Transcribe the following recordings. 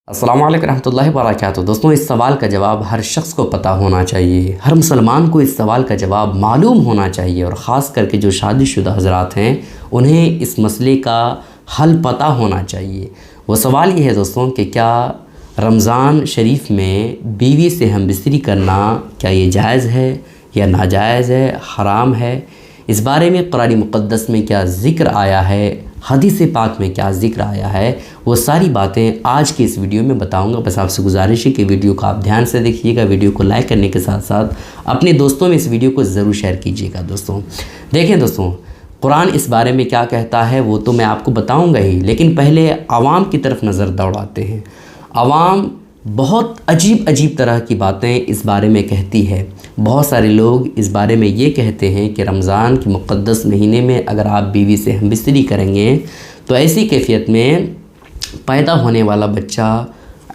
السلام علیکم رحمۃ اللہ وبرکاتہ۔ دوستوں، اس سوال کا جواب ہر شخص کو پتہ ہونا چاہیے، ہر مسلمان کو اس سوال کا جواب معلوم ہونا چاہیے، اور خاص کر کے جو شادی شدہ حضرات ہیں انہیں اس مسئلے کا حل پتہ ہونا چاہیے۔ وہ سوال یہ ہے دوستوں کہ کیا رمضان شریف میں بیوی سے ہم بستری کرنا کیا یہ جائز ہے یا ناجائز ہے، حرام ہے؟ اس بارے میں قرآن مقدس میں کیا ذکر آیا ہے، حدیث پاک میں کیا ذکر آیا ہے، وہ ساری باتیں آج کے اس ویڈیو میں بتاؤں گا۔ بس آپ سے گزارش ہے کہ ویڈیو کو آپ دھیان سے دیکھیے گا، ویڈیو کو لائک کرنے کے ساتھ ساتھ اپنے دوستوں میں اس ویڈیو کو ضرور شیئر کیجیے گا۔ دیکھیں دوستوں، قرآن اس بارے میں کیا کہتا ہے وہ تو میں آپ کو بتاؤں گا ہی، لیکن پہلے عوام کی طرف نظر دوڑاتے ہیں۔ عوام بہت عجیب طرح کی باتیں اس بارے میں کہتی ہے۔ بہت سارے لوگ اس بارے میں یہ کہتے ہیں کہ رمضان کے مقدس مہینے میں اگر آپ بیوی سے ہم بستری کریں گے تو ایسی کیفیت میں پیدا ہونے والا بچہ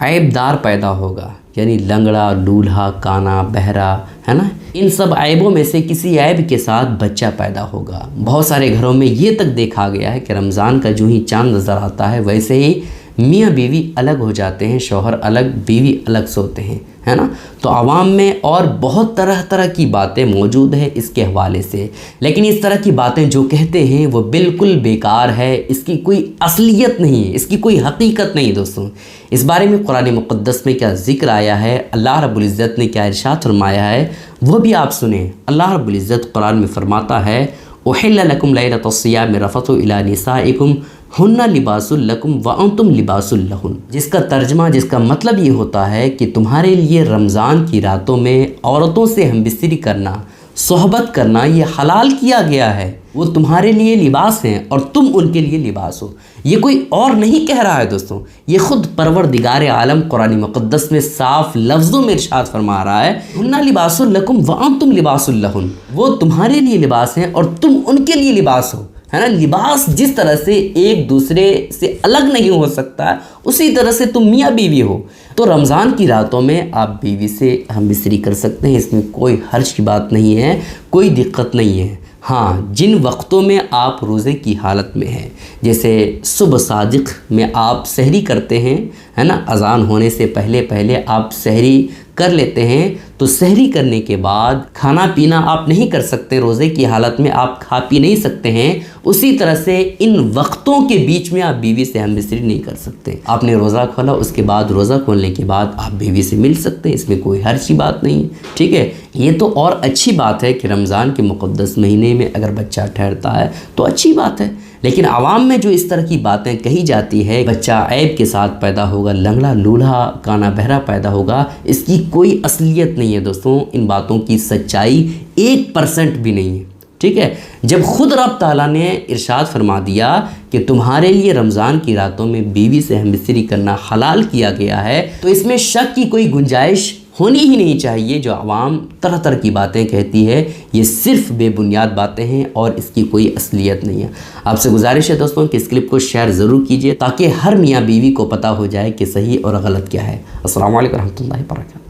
عیب دار پیدا ہوگا، یعنی لنگڑا، لولہا، کانا، بہرا، ہے نا، ان سب عیبوں میں سے کسی عیب کے ساتھ بچہ پیدا ہوگا۔ بہت سارے گھروں میں یہ تک دیکھا گیا ہے کہ رمضان کا جو ہی چاند نظر آتا ہے ویسے ہی میاں بیوی الگ ہو جاتے ہیں، شوہر الگ، بیوی الگ سوتے ہیں، ہے نا۔ تو عوام میں اور بہت طرح کی باتیں موجود ہیں اس کے حوالے سے، لیکن اس طرح کی باتیں جو کہتے ہیں وہ بالکل بیکار ہے، اس کی کوئی اصلیت نہیں ہے، اس کی کوئی حقیقت نہیں۔ دوستوں، اس بارے میں قرآن مقدس میں کیا ذکر آیا ہے، اللہ رب العزت نے کیا ارشاد فرمایا ہے وہ بھی آپ سنیں۔ اللہ رب العزت قرآن میں فرماتا ہے احل لکم لیلۃ الصیام الرفث الی نسائکم ہن لباس لکم وانتم لباس لہن، جس کا ترجمہ، جس کا مطلب یہ ہوتا ہے کہ تمہارے لیے رمضان کی راتوں میں عورتوں سے ہم بستری کرنا، صحبت کرنا یہ حلال کیا گیا ہے، وہ تمہارے لیے لباس ہیں اور تم ان کے لیے لباس ہو۔ یہ کوئی اور نہیں کہہ رہا ہے دوستوں، یہ خود پروردگار عالم قرآن مقدس میں صاف لفظوں میں ارشاد فرما رہا ہے ہن لباس لکم وانتم لباس لہن، وہ تمہارے لیے لباس ہیں اور تم ان کے لیے لباس ہو، ہے نا۔ لباس جس طرح سے ایک دوسرے سے الگ نہیں ہو سکتا اسی طرح سے تم میاں بیوی ہو۔ تو رمضان کی راتوں میں آپ بیوی سے ہم بستری کر سکتے ہیں، اس میں کوئی حرج کی بات نہیں ہے، کوئی دقت نہیں ہے۔ ہاں، جن وقتوں میں آپ روزے کی حالت میں ہیں، جیسے صبح صادق میں آپ سحری کرتے ہیں، ہے نا، اذان ہونے سے پہلے آپ سحری کر لیتے ہیں، تو سحری کرنے کے بعد کھانا پینا آپ نہیں کر سکتے، روزے کی حالت میں آپ کھا پی نہیں سکتے ہیں، اسی طرح سے ان وقتوں کے بیچ میں آپ بیوی سے ہم بستری نہیں کر سکتے۔ آپ نے روزہ کھولا، اس کے بعد روزہ کھولنے کے بعد آپ بیوی سے مل سکتے ہیں، اس میں کوئی حرج کی بات نہیں ہے، ٹھیک ہے۔ یہ تو اور اچھی بات ہے کہ رمضان کے مقدس مہینے میں اگر بچہ ٹھہرتا ہے تو اچھی بات ہے، لیکن عوام میں جو اس طرح کی باتیں کہی جاتی ہے، بچہ عیب کے ساتھ پیدا ہوگا، لنگڑا، لولہا، کانا، بہرا پیدا ہوگا، اس کی کوئی اصلیت نہیں ہے دوستوں، ان باتوں کی سچائی 1% بھی نہیں ہے، ٹھیک ہے۔ جب خود رب تعالیٰ نے ارشاد فرما دیا کہ تمہارے لیے رمضان کی راتوں میں بیوی سے ہم بستری کرنا حلال کیا گیا ہے، تو اس میں شک کی کوئی گنجائش ہونی ہی نہیں چاہیے۔ جو عوام طرح کی باتیں کہتی ہے یہ صرف بے بنیاد باتیں ہیں اور اس کی کوئی اصلیت نہیں ہے۔ آپ سے گزارش ہے دوستوں کہ اس کلپ کو شیئر ضرور کیجیے تاکہ ہر میاں بیوی کو پتہ ہو جائے کہ صحیح اور غلط کیا ہے۔ السلام علیکم رحمۃ اللہ وبرکاتہ۔